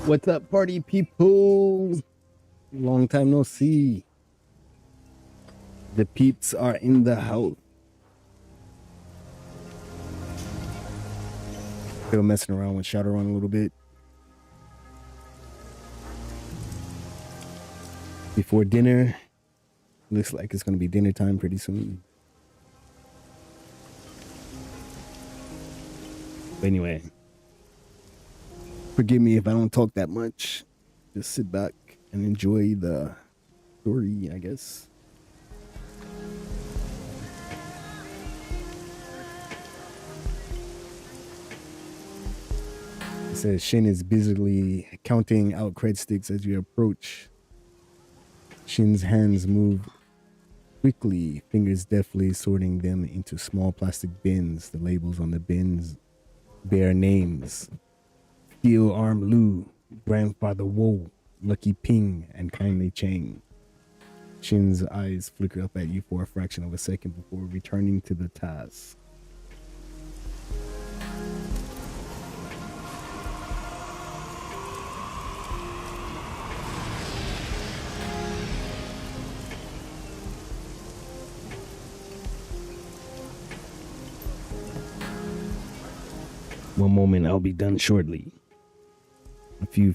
What's up, party people? Long time no see. The peeps are in the house. Still messing around with Shadowrun a little bit. Before dinner. Looks like it's going to be dinner time pretty soon. But anyway. Forgive me if I don't talk that much. Just sit back and enjoy the story, I guess. It says Shin is busily counting out cred sticks as you approach. Shin's hands move quickly, fingers deftly sorting them into small plastic bins. The labels on the bins bear names: Steel Arm Lu, Grandfather Wo, Lucky Ping, and Kindly Chang. Shin's eyes flicker up at you for a fraction of a second before returning to the task. One moment, I'll be done shortly. A few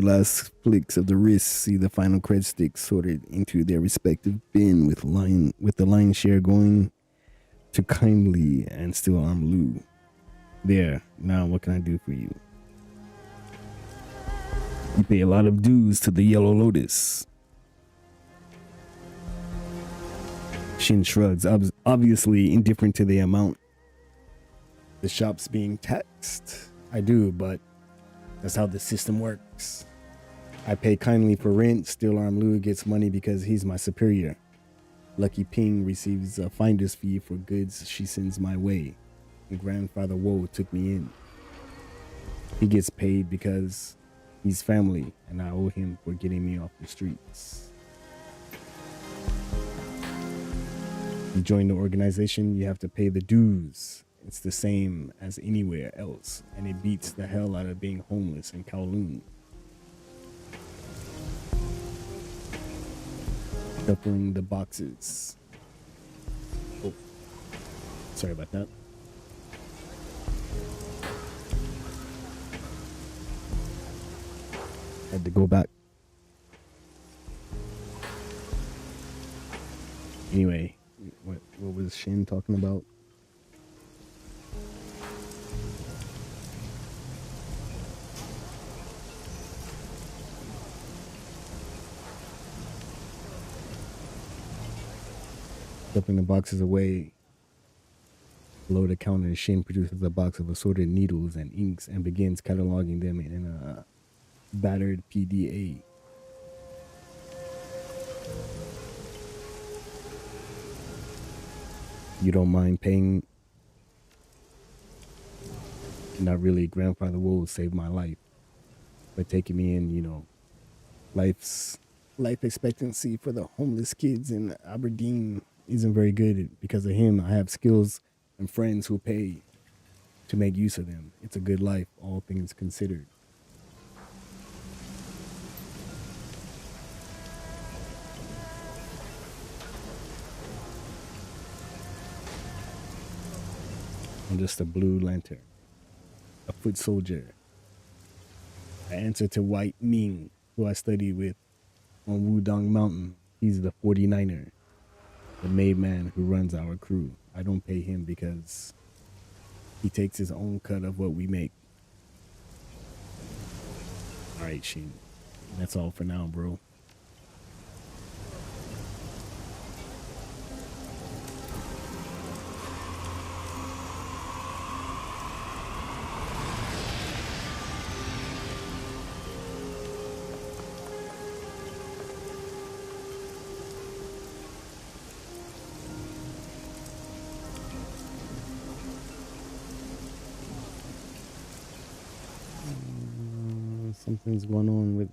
last flicks of the wrist see the final cred sticks sorted into their respective bin with the lion's share going to Kindly and Still Arm Lu. There, now what can I do for you? You pay a lot of dues to the Yellow Lotus. Shin shrugs, obviously indifferent to the amount. The shop's being taxed. I do, but that's how the system works. I pay kindly for rent. Still Arm Lu gets money because he's my superior. Lucky Ping receives a finder's fee for goods she sends my way. And Grandfather Wo took me in. He gets paid because he's family, and I owe him for getting me off the streets. You join the organization, you have to pay the dues. It's the same as anywhere else, and it beats the hell out of being homeless in Kowloon. Shuffling the boxes. Oh, sorry about that. Had to go back. Anyway, what was Shin talking about? Stuffing the boxes away. Below the counter, Shin produces a box of assorted needles and inks and begins cataloging them in a battered PDA. You don't mind paying? Not really. Grandfather Wo saved my life by taking me in, life expectancy for the homeless kids in Aberdeen isn't very good. Because of him, I have skills and friends who pay to make use of them. It's a good life, all things considered. I'm just a blue lantern, a foot soldier. I answer to White Ming, who I studied with on Wudong Mountain. He's the 49er, the made man who runs our crew. I don't pay him because he takes his own cut of what we make. All right, Shin. That's all for now, bro. Something's going on with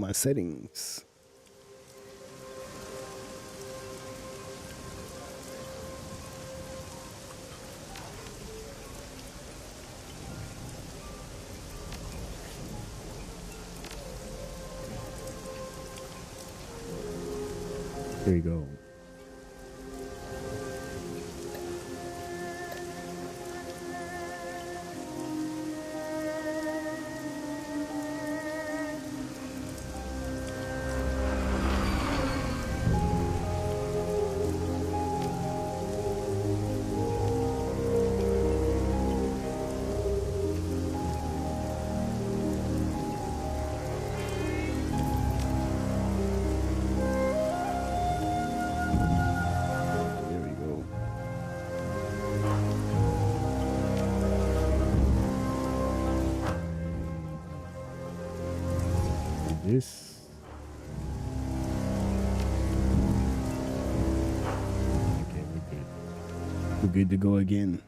my settings. There you go. There we go. This. Okay, we're good. We're good to go again.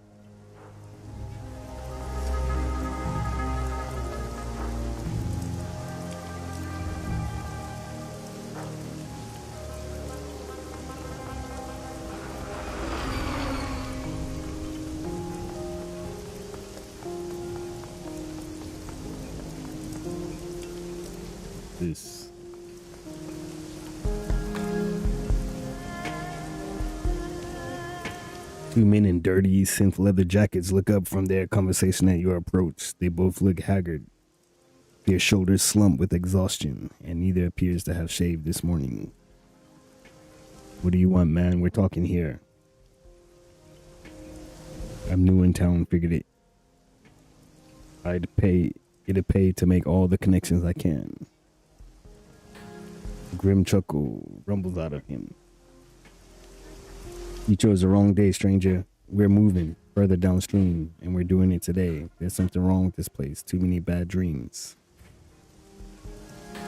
This. Two men in dirty synth leather jackets look up from their conversation at your approach. They both look haggard. Their shoulders slump with exhaustion, and neither appears to have shaved this morning. What do you want, man? We're talking here. I'm new in town, figured it. I'd pay to make all the connections I can. A grim chuckle rumbles out of him. You chose the wrong day, stranger. We're moving further downstream, and we're doing it today. There's something wrong with this place. Too many bad dreams.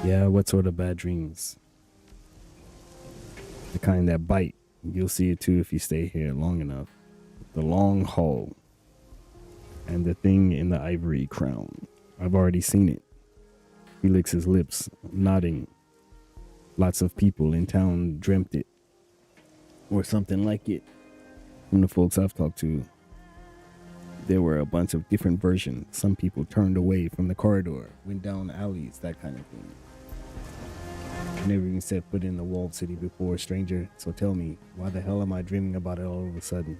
Yeah, what sort of bad dreams? The kind that bite. You'll see it too if you stay here long enough. The long hall. And the thing in the ivory crown. I've already seen it. He licks his lips, nodding. Lots of people in town dreamt it. Or something like it. From the folks I've talked to, there were a bunch of different versions. Some people turned away from the corridor, went down alleys, that kind of thing. I never even set foot in the walled city before, stranger. So tell me, why the hell am I dreaming about it all of a sudden?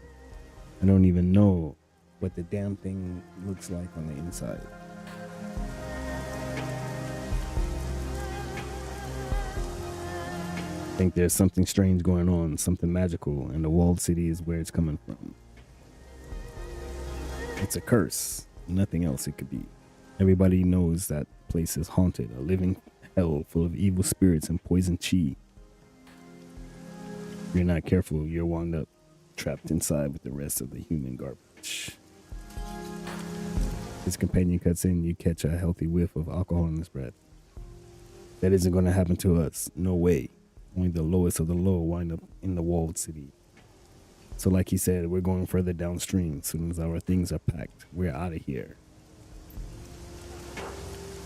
I don't even know what the damn thing looks like on the inside. I think there's something strange going on, something magical, and the walled city is where it's coming from. It's a curse, nothing else it could be. Everybody knows that place is haunted, a living hell full of evil spirits and poison chi. If you're not careful, you'll wind up trapped inside with the rest of the human garbage. His companion cuts in, you catch a healthy whiff of alcohol in his breath. That isn't going to happen to us, no way. Only the lowest of the low wind up in the walled city. So like he said, we're going further downstream. As soon as our things are packed, we're out of here.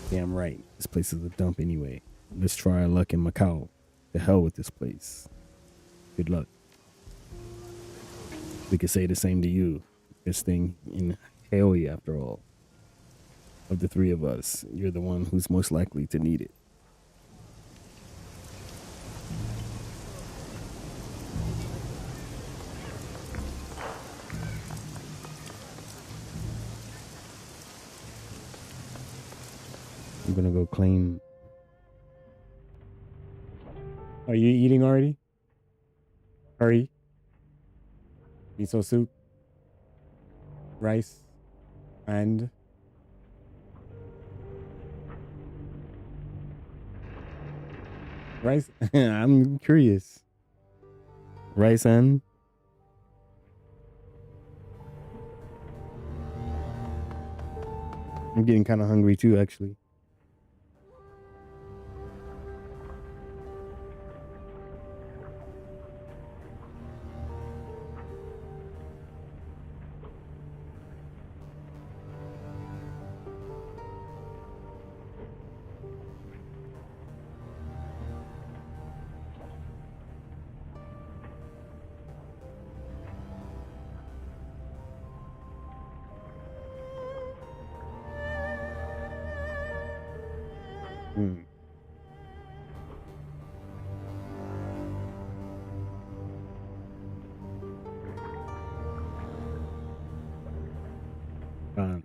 Damn right, this place is a dump anyway. Let's try our luck in Macau. To hell with this place. Good luck. We could say the same to you. This thing in Hawaii, after all. Of the three of us, you're the one who's most likely to need it. I'm gonna go claim. Are you eating already? Curry? Miso soup? Rice? And? Rice? I'm curious. Rice and? I'm getting kind of hungry too, actually. Uh,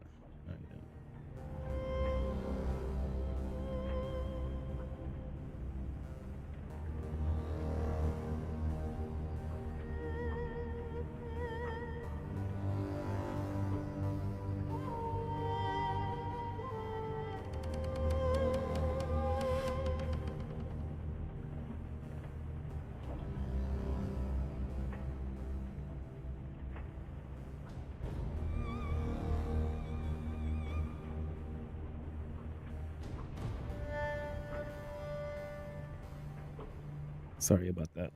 Sorry about that.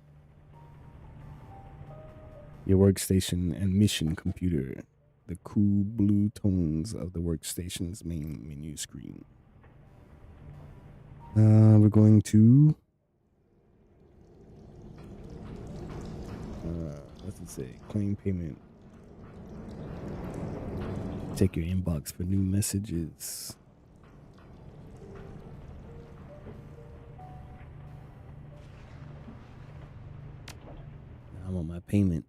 Your workstation and mission computer. The cool blue tones of the workstation's main menu screen. We're going to... what's it say? Claim payment. Check your inbox for new messages. I want my payment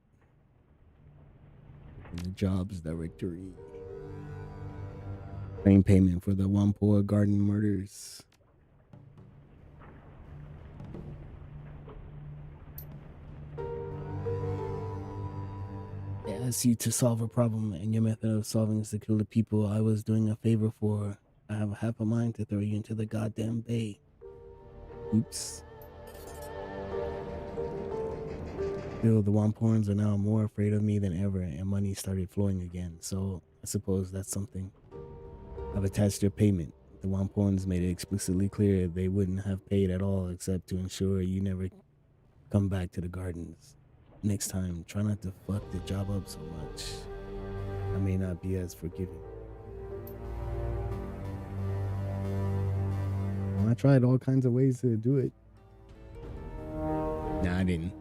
in the jobs directory. Claim payment for the Whampoa Garden murders. I asked you to solve a problem, and your method of solving is to kill the people I was doing a favor for. I have half a mind to throw you into the goddamn bay. Oops. Still, the Wamporns are now more afraid of me than ever, and money started flowing again, so I suppose that's something. I've attached your payment. The Wamporns made it explicitly clear they wouldn't have paid at all except to ensure you never come back to the gardens. Next time, try not to fuck the job up so much. I may not be as forgiving. Well, I tried all kinds of ways to do it. Nah, I didn't.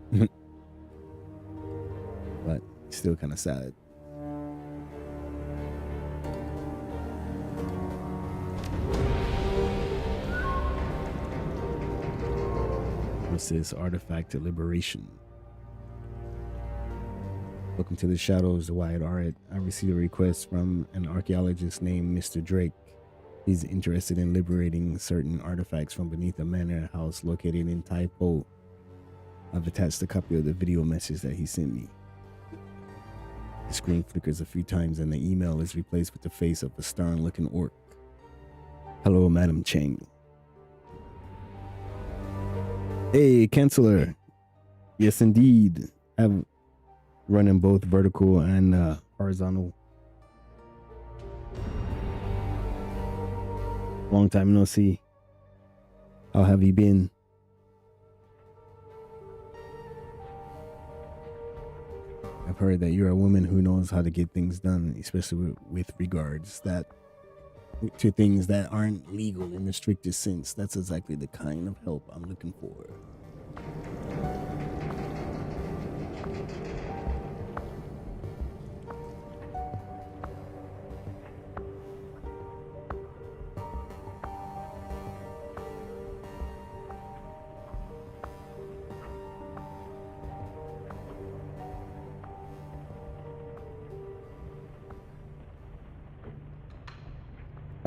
But still kind of sad. What's this? Artifact to liberation. Welcome to the Shadows, the Wyatt Art. I received a request from an archaeologist named Mr. Drake. He's interested in liberating certain artifacts from beneath a manor house located in Tai Po. I've attached a copy of the video message that he sent me. The screen flickers a few times and the email is replaced with the face of a stern-looking orc. Hello, Madam Cheng. Hey, Chancellor. Yes, indeed. I've running both vertical and horizontal. Long time no see. How have you been? I've heard that you're a woman who knows how to get things done, especially with regards to things that aren't legal in the strictest sense. That's exactly the kind of help I'm looking for.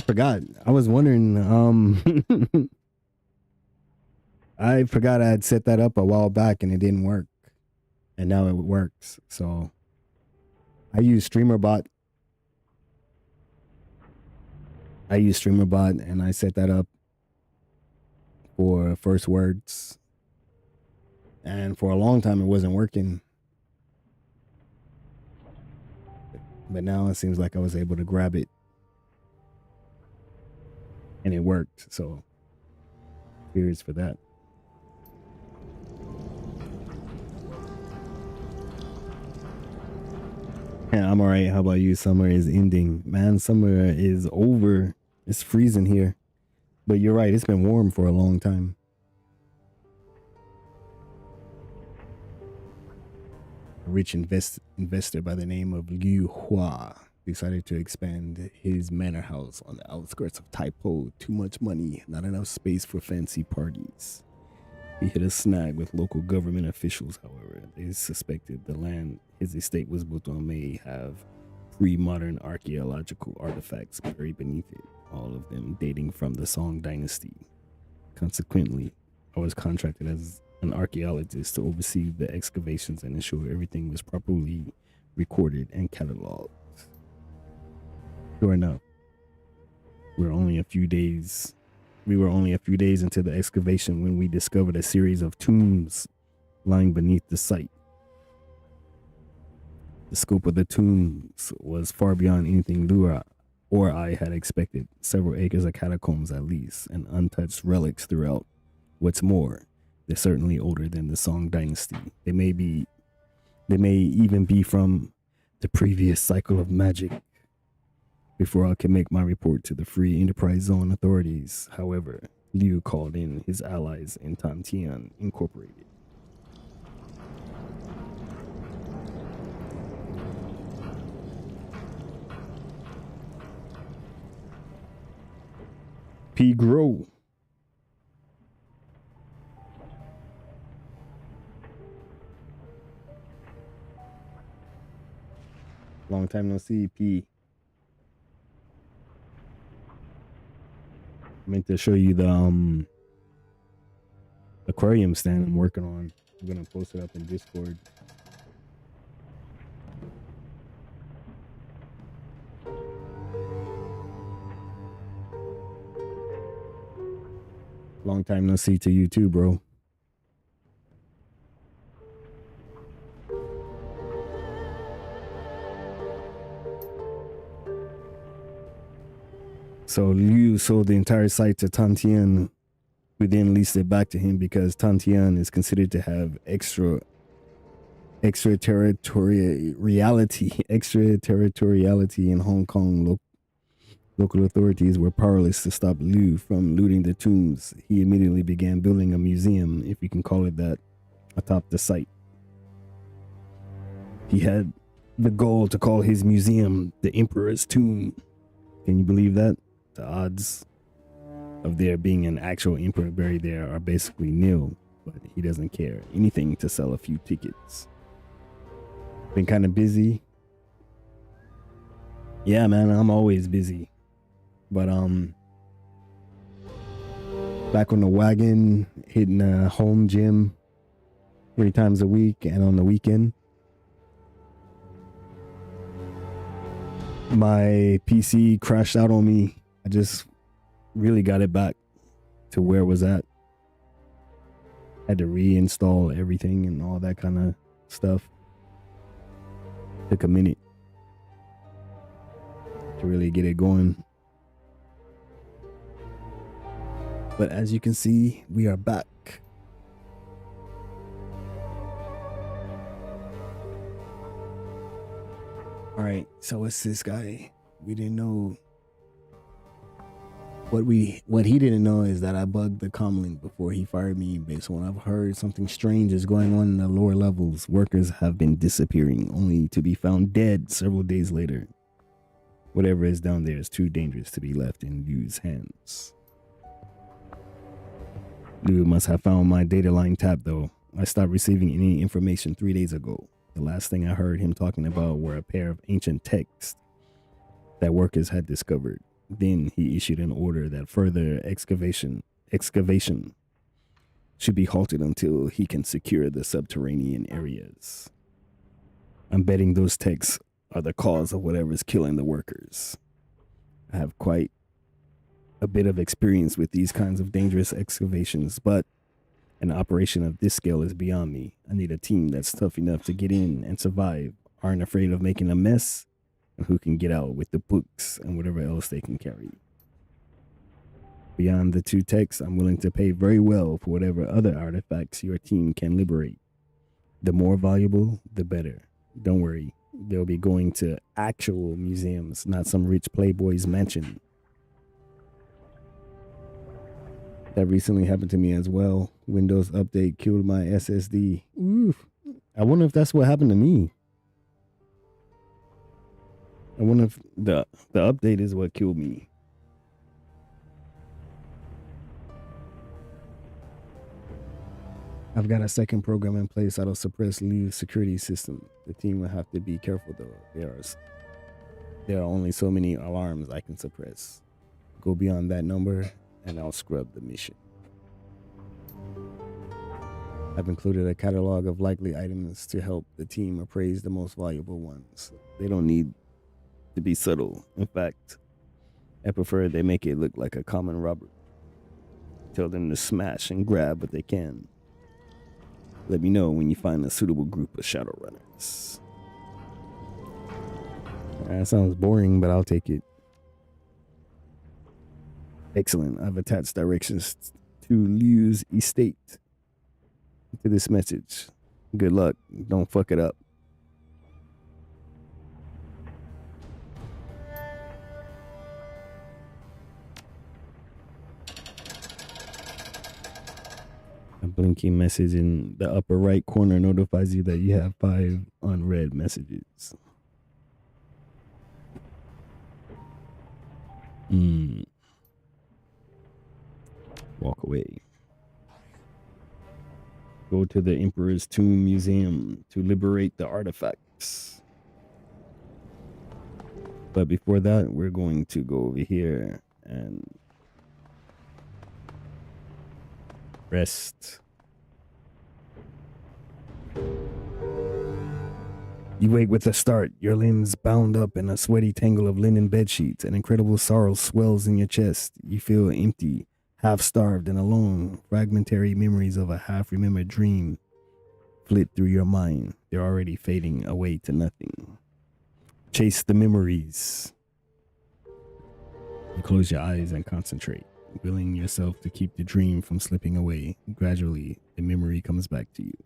Forgot. I was wondering. I forgot I had set that up a while back and it didn't work, and now it works. So I use StreamerBot. And I set that up for first words, and for a long time it wasn't working. But now it seems like I was able to grab it. And it worked, so cheers for that. Yeah, I'm alright. How about you? Summer is ending. Man, summer is over. It's freezing here. But you're right, it's been warm for a long time. A rich investor by the name of Liu Hua decided to expand his manor house on the outskirts of Tai Po. Too much money, not enough space for fancy parties. He hit a snag with local government officials, however. They suspected the land his estate was built on may have pre-modern archaeological artifacts buried beneath it, all of them dating from the Song dynasty. Consequently, I was contracted as an archaeologist to oversee the excavations and ensure everything was properly recorded and cataloged. Sure enough, we were only a few days into the excavation when we discovered a series of tombs lying beneath the site. The scope of the tombs was far beyond anything Lua or I had expected. Several acres of catacombs at least, and untouched relics throughout. What's more, they're certainly older than the Song dynasty. They may even be from the previous cycle of magic. Before I could make my report to the Free Enterprise Zone authorities, however, Liu called in his allies in Tantian Incorporated. P. Grow. Long time no see, P. I meant to show you the aquarium stand I'm working on. I'm gonna post it up in Discord. Long time no see to you too, bro. So Liu sold the entire site to Tantian, who then leased it back to him because Tantian is considered to have extraterritoriality in Hong Kong. Local authorities were powerless to stop Liu from looting the tombs. He immediately began building a museum, if you can call it that, atop the site. He had the goal to call his museum the Emperor's Tomb. Can you believe that? The odds of there being an actual emperor buried there are basically nil, but he doesn't care. Anything to sell a few tickets. Been kind of busy. Yeah, man, I'm always busy. But back on the wagon, hitting a home gym 3 times a week and on the weekend. My PC crashed out on me. I just really got it back to where it was at. Had to reinstall everything and all that kind of stuff. Took a minute to really get it going. But as you can see, we are back. All right, so what's this guy? We didn't know. What he didn't know is that I bugged the comlink before he fired me. Based on what I've heard, something strange is going on in the lower levels. Workers have been disappearing, only to be found dead several days later. Whatever is down there is too dangerous to be left in Liu's hands. Liu must have found my data line tapped though. I stopped receiving any information 3 days ago. The last thing I heard him talking about were a pair of ancient texts that workers had discovered. Then he issued an order that further excavation should be halted until he can secure the subterranean areas. I'm betting those texts are the cause of whatever's killing the workers. I have quite a bit of experience with these kinds of dangerous excavations, but an operation of this scale is beyond me. I need a team that's tough enough to get in and survive, aren't afraid of making a mess, and who can get out with the books and whatever else they can carry. Beyond the 2 texts, I'm willing to pay very well for whatever other artifacts your team can liberate. The more valuable, the better. Don't worry, they'll be going to actual museums, not some rich playboy's mansion. That recently happened to me as well. Windows update killed my SSD. Oof. I wonder if that's what happened to me. I wonder if the update is what killed me. I've got a second program in place that'll suppress Liu's security system. The team will have to be careful though. There are only so many alarms I can suppress. Go beyond that number, and I'll scrub the mission. I've included a catalog of likely items to help the team appraise the most valuable ones. They don't need to be subtle. In fact, I prefer they make it look like a common robbery. Tell them to smash and grab what they can. Let me know when you find a suitable group of Shadowrunners. That sounds boring, but I'll take it. Excellent. I've attached directions to Liu's estate to this message. Good luck. Don't fuck it up. A blinking message in the upper right corner notifies you that you have 5 unread messages. Walk away. Go to the Emperor's Tomb Museum to liberate the artifacts. But before that, we're going to go over here and rest. You wake with a start, your limbs bound up in a sweaty tangle of linen bedsheets. An incredible sorrow swells in your chest. You feel empty, half-starved and alone. Fragmentary memories of a half-remembered dream flit through your mind. They're already fading away to nothing. Chase the memories. You close your eyes and concentrate, willing yourself to keep the dream from slipping away. Gradually, the memory comes back to you.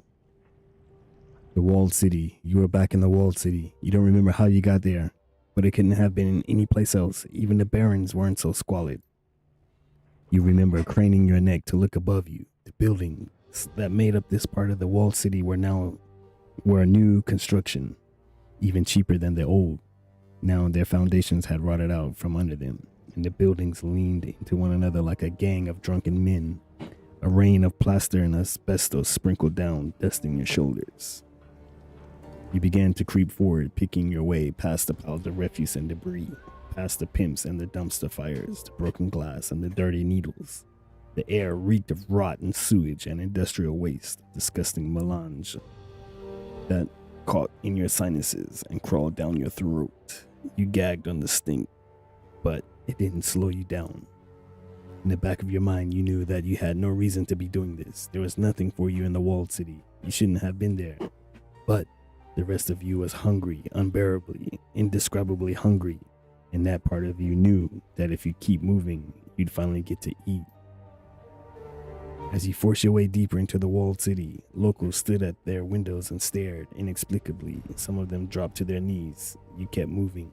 The walled city. You were back in the walled city. You don't remember how you got there, but it couldn't have been in any place else. Even the barons weren't so squalid. You remember craning your neck to look above you. The buildings that made up this part of the walled city were a new construction, even cheaper than the old. Now their foundations had rotted out from under them, and the buildings leaned into one another like a gang of drunken men. A rain of plaster and asbestos sprinkled down, dusting your shoulders. You began to creep forward, picking your way past the piles of refuse and debris, past the pimps and the dumpster fires, the broken glass and the dirty needles. The air reeked of rotten sewage and industrial waste, disgusting melange that caught in your sinuses and crawled down your throat. You gagged on the stink, but it didn't slow you down. In the back of your mind, you knew that you had no reason to be doing this. There was nothing for you in the walled city. You shouldn't have been there. But the rest of you was hungry, unbearably, indescribably hungry. And that part of you knew that if you keep moving, you'd finally get to eat. As you forced your way deeper into the walled city, locals stood at their windows and stared inexplicably. Some of them dropped to their knees. You kept moving.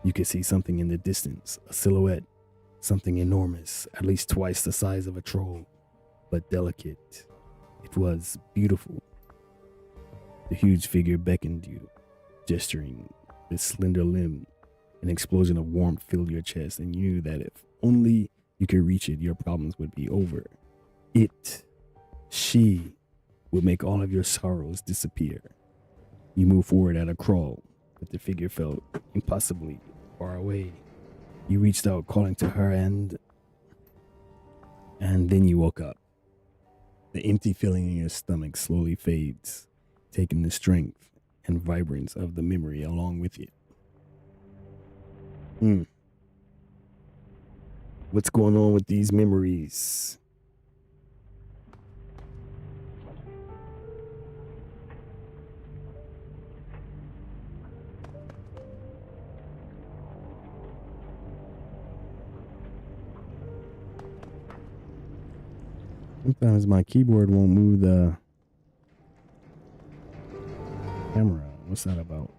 You could see something in the distance, a silhouette, something enormous, at least twice the size of a troll, but delicate. It was beautiful. The huge figure beckoned you, gesturing with slender limb. An explosion of warmth filled your chest, and you knew that if only you could reach it, your problems would be over. She would make all of your sorrows disappear. You moved forward at a crawl, but the figure felt impossibly far away. You reached out, calling to her, and then you woke up. The empty feeling in your stomach slowly fades, taking the strength and vibrance of the memory along with it. What's going on with these memories? Sometimes my keyboard won't move the camera. What's that about?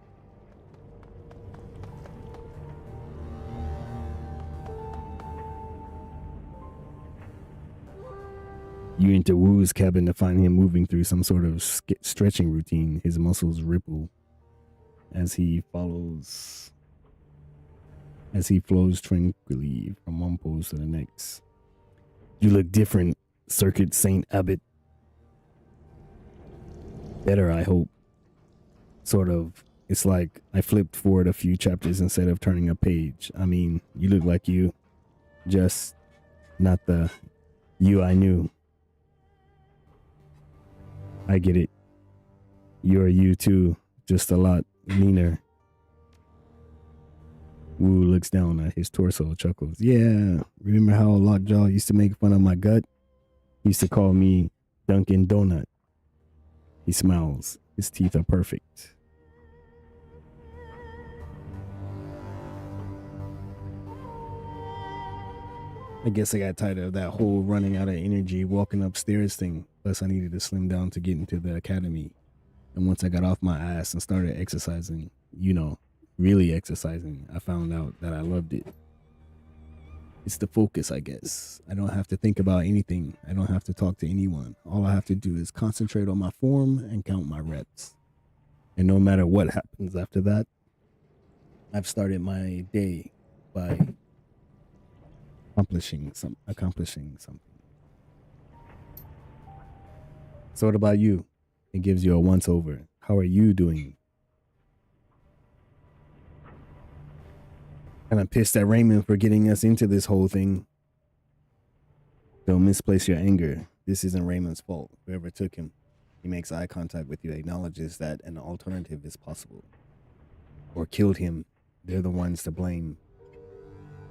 You enter Wu's cabin to find him moving through some sort of stretching routine. His muscles ripple as he flows tranquilly from one pose to the next. You look different, Circuit Saint Abbot. Better, I hope. Sort of It's like I flipped forward a few chapters instead of turning a page. I mean, you look like you, just not the you I knew. I get it. You're you too, just a lot meaner. Wu looks down at his torso, chuckles. Yeah, remember how Lockjaw used to make fun of my gut? He used to call me Dunkin' Donut. He smiles. His teeth are perfect. I guess I got tired of that whole running out of energy, walking upstairs thing. Plus, I needed to slim down to get into the academy. And once I got off my ass and started exercising, you know, really exercising, I found out that I loved it. It's the focus, I guess. I don't have to think about anything. I don't have to talk to anyone. All I have to do is concentrate on my form and count my reps. And no matter what happens after that, I've started my day by accomplishing something. So what about you? It gives you a once over. How are you doing? Kind of pissed at Raymond for getting us into this whole thing. Don't misplace your anger. This isn't Raymond's fault. Whoever took him, he makes eye contact with you, acknowledges that an alternative is possible. Or killed him. They're the ones to blame.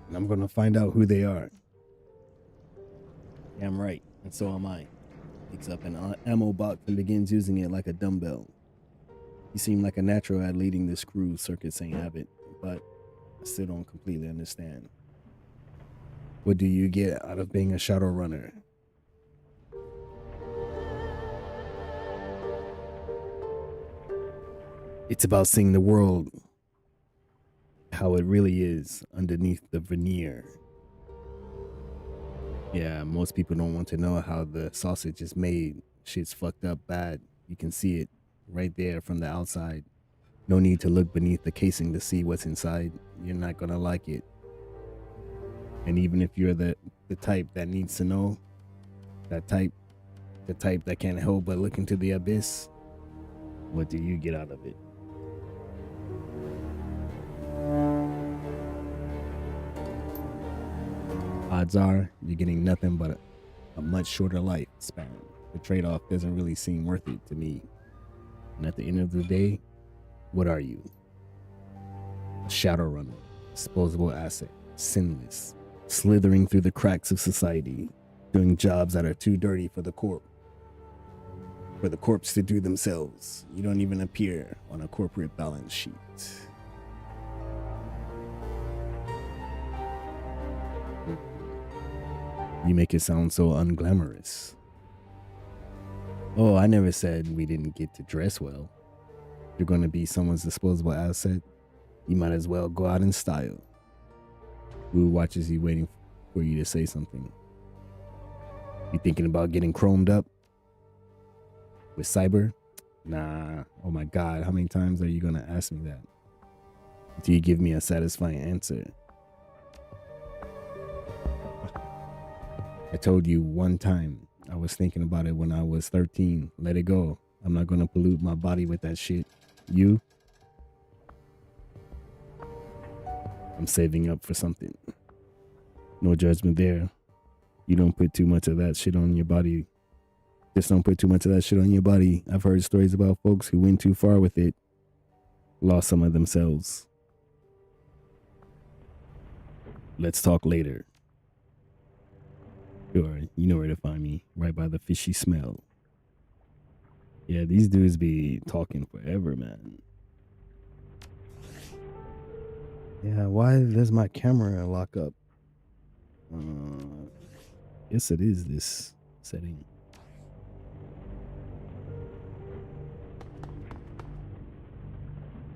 And I'm going to find out who they are. Yeah, I'm right. And so am I. Picks up an ammo box and begins using it like a dumbbell. He seemed like a natural at leading the screw circuit St. Abbott, but I still don't completely understand. What do you get out of being a Shadowrunner? It's about seeing the world how it really is underneath the veneer. Yeah, most people don't want to know how the sausage is made. Shit's fucked up bad. You can see it right there from the outside. No need to look beneath the casing to see what's inside. You're not gonna like it. And even if you're the type that needs to know, the type that can't help but look into the abyss, what do you get out of it? Odds are you're getting nothing but a much shorter lifespan. The trade-off doesn't really seem worth it to me. And at the end of the day, what are you? A Shadowrunner, disposable asset, sinless, slithering through the cracks of society, doing jobs that are too dirty for the corpse to do themselves. You don't even appear on a corporate balance sheet. You make it sound so unglamorous. Oh, I never said we didn't get to dress well. If you're going to be someone's disposable asset, you might as well go out in style. Wu watches you waiting for you to say something. You thinking about getting chromed up? With cyber? Nah. Oh my God, how many times are you going to ask me that? Until you give me a satisfying answer. I told you one time. I was thinking about it when I was 13. Let it go. I'm not going to pollute my body with that shit. You? I'm saving up for something. No judgment there. You don't put too much of that shit on your body. Just don't put too much of that shit on your body. I've heard stories about folks who went too far with it. Lost some of themselves. Let's talk later. Sure, you know where to find me. Right by the fishy smell. Yeah, these dudes be talking forever, man. Yeah, why does my camera lock up? Guess it is this setting.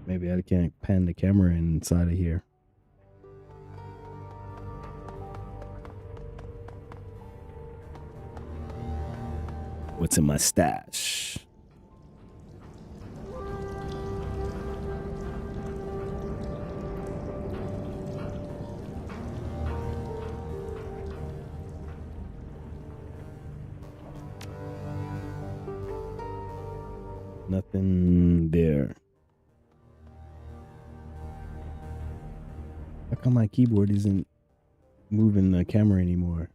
Maybe I can't pan the camera inside of here. What's in my stash? Nothing there. How my keyboard isn't moving the camera anymore?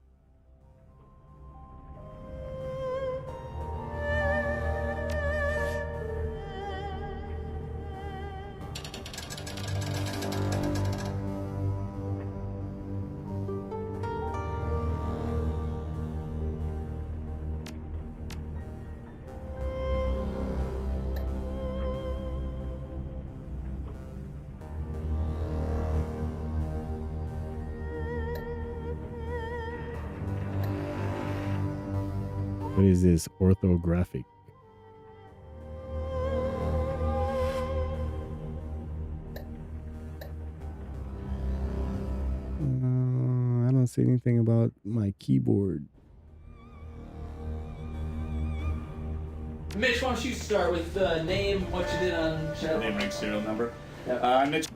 What is this? Orthographic. I don't see anything about my keyboard. Mitch, why don't you start with the name, what you did on Shadowrun? Name, rank, serial number. Yep. Mitch.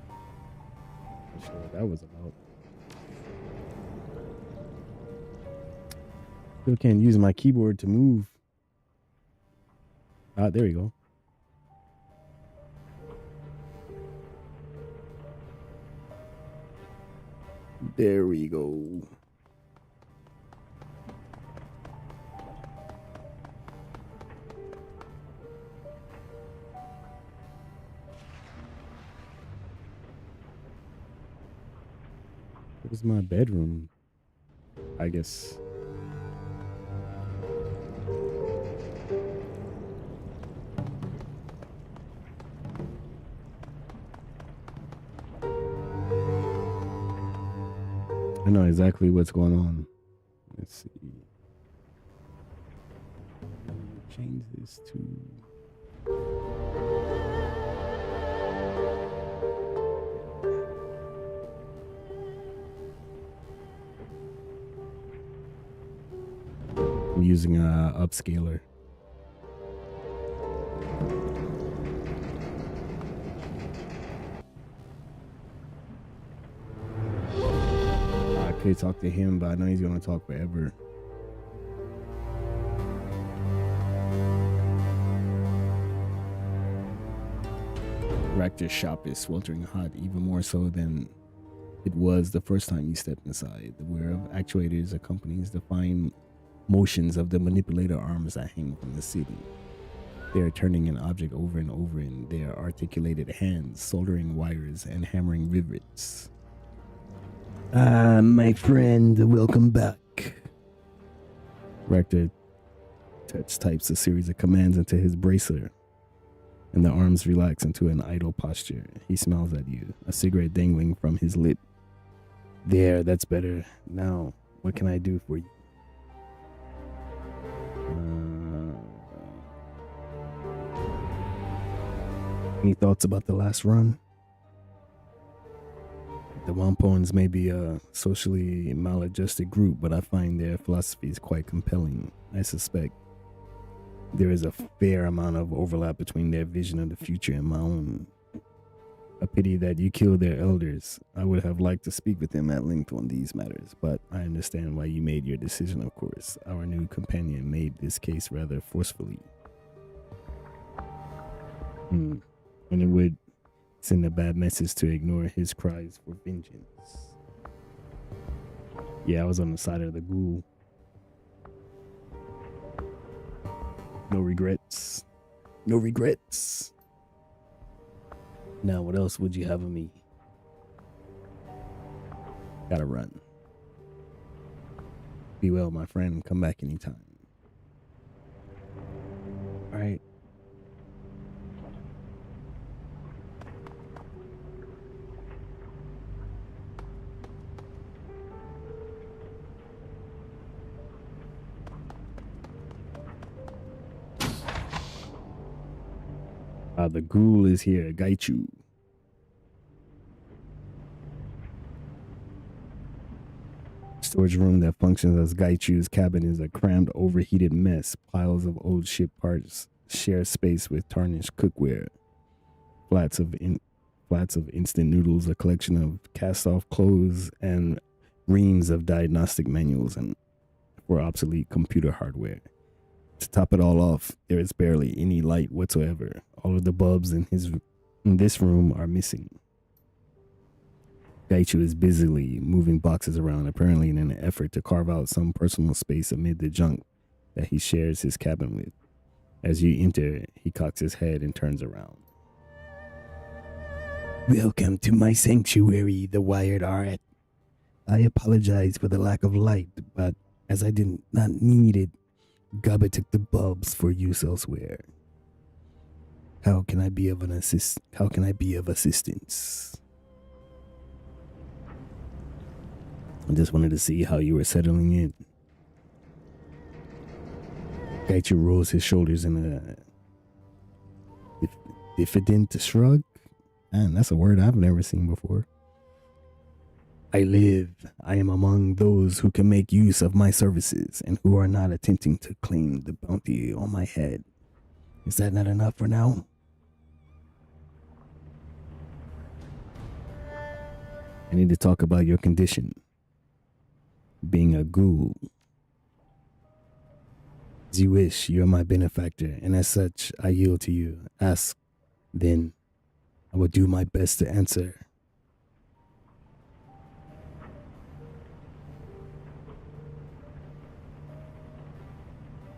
Not sure what that was about. Still can't use my keyboard to move. Ah, there we go. There we go. Where's my bedroom? I guess. I know exactly what's going on. Let's see. Change this to... I'm using a upscaler. I could talk to him, but I know he's gonna talk forever. Rector's shop is sweltering hot, even more so than it was the first time you stepped inside. The whir of actuators accompanies the fine motions of the manipulator arms that hang from the ceiling. They are turning an object over and over in their articulated hands, soldering wires and hammering rivets. Ah, my friend, welcome back. Rector types a series of commands into his bracer, and the arms relax into an idle posture. He smiles at you, a cigarette dangling from his lip. There, that's better. Now, what can I do for you? Any thoughts about the last run? The Wampons may be a socially maladjusted group, but I find their philosophy is quite compelling. I suspect there is a fair amount of overlap between their vision of the future and my own. A pity that you killed their elders. I would have liked to speak with them at length on these matters, but I understand why you made your decision, of course. Our new companion made this case rather forcefully. And it would send a bad message to ignore his cries for vengeance. Yeah, I was on the side of the ghoul. No regrets. No regrets. Now, what else would you have of me? Gotta run. Be well, my friend. Come back anytime. All right. The ghoul is here, Gaichu. Storage room that functions as Gaichu's cabin is a crammed, overheated mess. Piles of old ship parts share space with tarnished cookware. Flats of instant noodles, a collection of cast-off clothes, and reams of diagnostic manuals and for obsolete computer hardware. To top it all off, there is barely any light whatsoever. All of the bulbs in this room are missing. Gaichu is busily moving boxes around, apparently in an effort to carve out some personal space amid the junk that he shares his cabin with. As you enter, he cocks his head and turns around. Welcome to my sanctuary, the Wired Art. I apologize for the lack of light, but as I did not need it, Gaba took the bulbs for use elsewhere. How can I be of assistance? I just wanted to see how you were settling in. Gaichu rolls his shoulders in a diffident shrug. Man, that's a word I've never seen before. I am among those who can make use of my services and who are not attempting to claim the bounty on my head. Is that not enough for now? I need to talk about your condition. Being a ghoul. As you wish, you are my benefactor, and as such, I yield to you. Ask, then I will do my best to answer.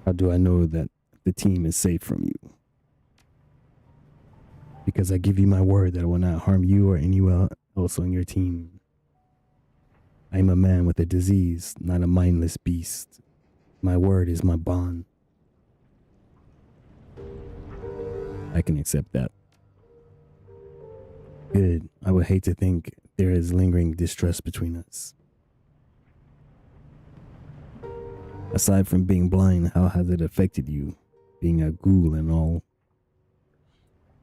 How do I know that the team is safe from you? Because I give you my word that I will not harm you or anyone else on your team. I am a man with a disease, not a mindless beast. My word is my bond. I can accept that. Good. I would hate to think there is lingering distrust between us. Aside from being blind, how has it affected you, being a ghoul and all?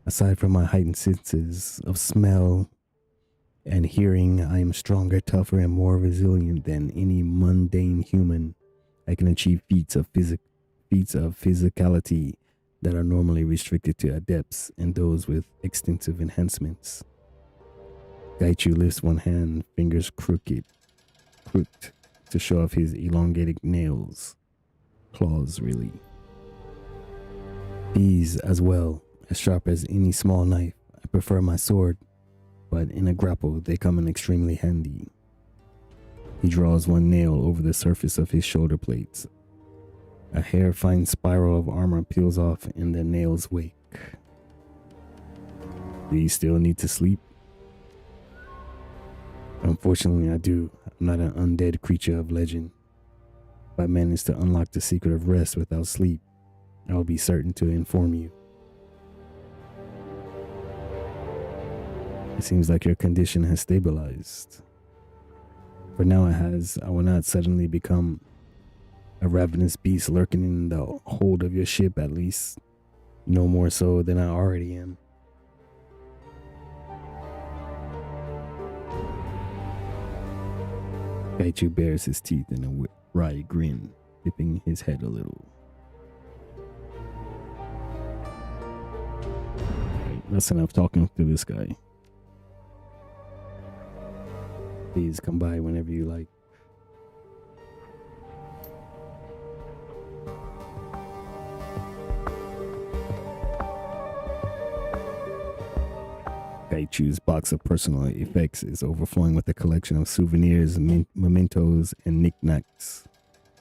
Aside from my heightened senses of smell and hearing, I am stronger, tougher, and more resilient than any mundane human. I can achieve feats of physicality that are normally restricted to adepts and those with extensive enhancements. Gaichu lifts one hand, fingers crooked, to show off his elongated nails. Claws, really. These, as well, as sharp as any small knife. I prefer my sword, but in a grapple, they come in extremely handy. He draws one nail over the surface of his shoulder plates. A hair-fine spiral of armor peels off and the nails wake. Do you still need to sleep? Unfortunately, I do. I'm not an undead creature of legend. If I manage to unlock the secret of rest without sleep, I will be certain to inform you. It seems like your condition has stabilized. For now it has. I will not suddenly become a ravenous beast lurking in the hold of your ship, at least. No more so than I already am. Gaichu bares his teeth in a wry grin, dipping his head a little. Right, that's enough talking to this guy. Please come by whenever you like. Gaichu's box of personal effects is overflowing with a collection of souvenirs, mementos, and knickknacks.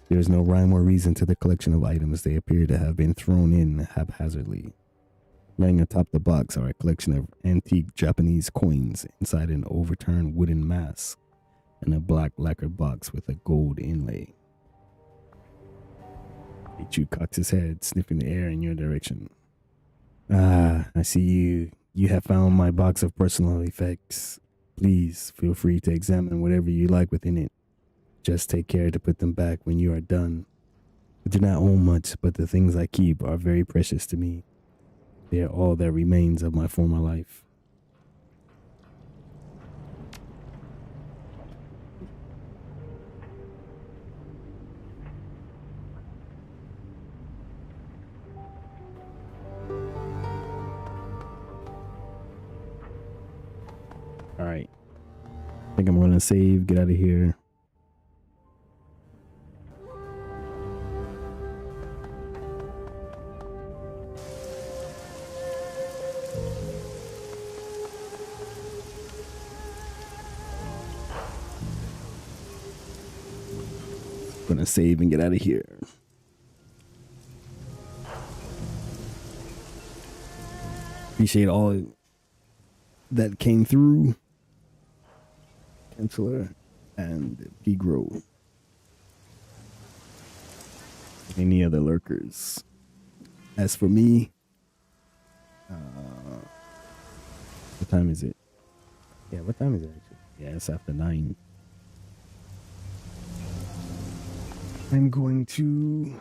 There is no rhyme or reason to the collection of items. They appear to have been thrown in haphazardly. Laying atop the box are a collection of antique Japanese coins inside an overturned wooden mask and a black lacquered box with a gold inlay. Gaichu cocks his head, sniffing the air in your direction. Ah, I see you. You have found my box of personal effects. Please feel free to examine whatever you like within it. Just take care to put them back when you are done. I do not own much, but the things I keep are very precious to me. They are all that remains of my former life. All right. I think I'm going to save, get out of here. Gonna save and get out of here. Appreciate all that came through. Chancellor and Pigro. Any other lurkers? As for me, what time is it? Yeah, what time is it actually? Yeah, it's after 9. I'm going to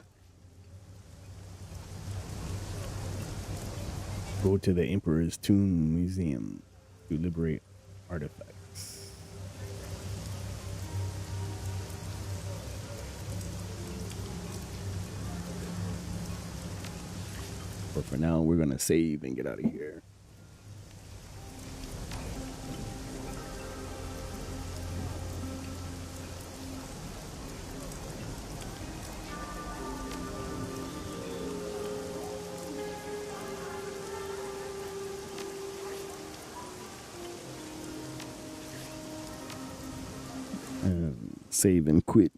go to the Emperor's Tomb Museum to liberate artifacts. But for now, we're gonna save and get out of here. Save and quit.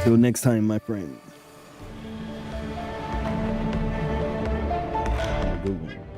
Till next time, my friend. Have a good one.